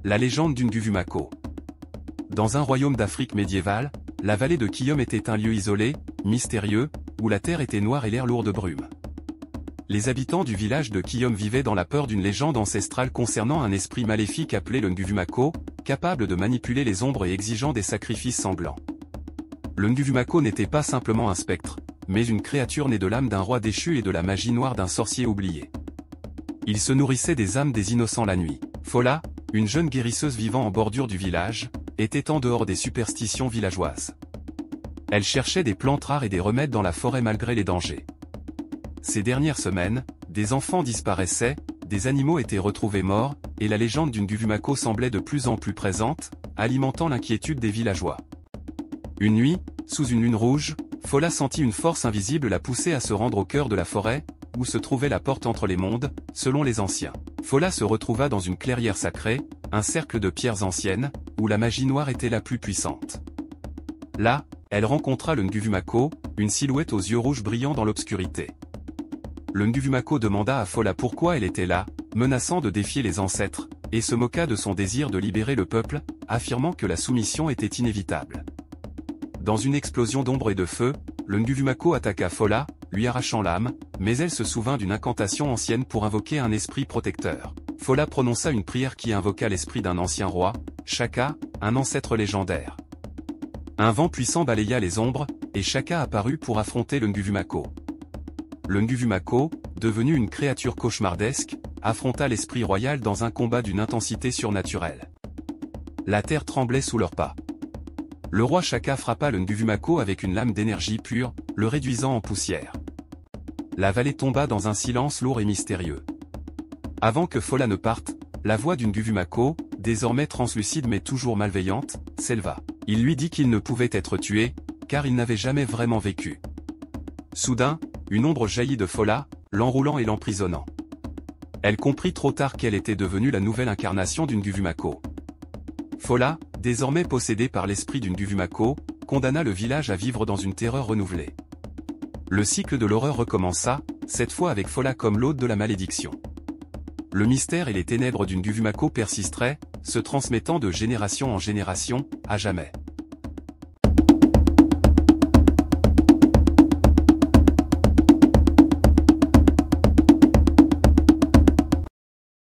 La légende d'Unguvumako. Dans un royaume d'Afrique médiévale, la vallée de Kiyom était un lieu isolé, mystérieux, où la terre était noire et l'air lourd de brume. Les habitants du village de Kiyom vivaient dans la peur d'une légende ancestrale concernant un esprit maléfique appelé le Nguvumako, capable de manipuler les ombres et exigeant des sacrifices sanglants. Le Nguvumako n'était pas simplement un spectre, mais une créature née de l'âme d'un roi déchu et de la magie noire d'un sorcier oublié. Il se nourrissait des âmes des innocents la nuit. Fola, une jeune guérisseuse vivant en bordure du village, était en dehors des superstitions villageoises. Elle cherchait des plantes rares et des remèdes dans la forêt malgré les dangers. Ces dernières semaines, des enfants disparaissaient, des animaux étaient retrouvés morts, et la légende d'une Nguvumako semblait de plus en plus présente, alimentant l'inquiétude des villageois. Une nuit, sous une lune rouge, Fola sentit une force invisible la pousser à se rendre au cœur de la forêt, où se trouvait la porte entre les mondes, selon les anciens. Fola se retrouva dans une clairière sacrée, un cercle de pierres anciennes, où la magie noire était la plus puissante. Là, elle rencontra le Nguvumako, une silhouette aux yeux rouges brillant dans l'obscurité. Le Nguvumako demanda à Fola pourquoi elle était là, menaçant de défier les ancêtres, et se moqua de son désir de libérer le peuple, affirmant que la soumission était inévitable. Dans une explosion d'ombre et de feu, le Nguvumako attaqua Fola, lui arrachant l'âme, mais elle se souvint d'une incantation ancienne pour invoquer un esprit protecteur. Fola prononça une prière qui invoqua l'esprit d'un ancien roi, Shaka, un ancêtre légendaire. Un vent puissant balaya les ombres, et Shaka apparut pour affronter le Nguvumako. Le Nguvumako, devenu une créature cauchemardesque, affronta l'esprit royal dans un combat d'une intensité surnaturelle. La terre tremblait sous leurs pas. Le roi Shaka frappa le Nguvumako avec une lame d'énergie pure, le réduisant en poussière. La vallée tomba dans un silence lourd et mystérieux. Avant que Fola ne parte, la voix du Nguvumako, désormais translucide mais toujours malveillante, s'éleva. Il lui dit qu'il ne pouvait être tué, car il n'avait jamais vraiment vécu. Soudain, une ombre jaillit de Fola, l'enroulant et l'emprisonnant. Elle comprit trop tard qu'elle était devenue la nouvelle incarnation du Nguvumako. Fola, désormais possédée par l'esprit du Nguvumako, condamna le village à vivre dans une terreur renouvelée. Le cycle de l'horreur recommença, cette fois avec Fola comme l'hôte de la malédiction. Le mystère et les ténèbres du Nguvumako persisteraient, se transmettant de génération en génération, à jamais.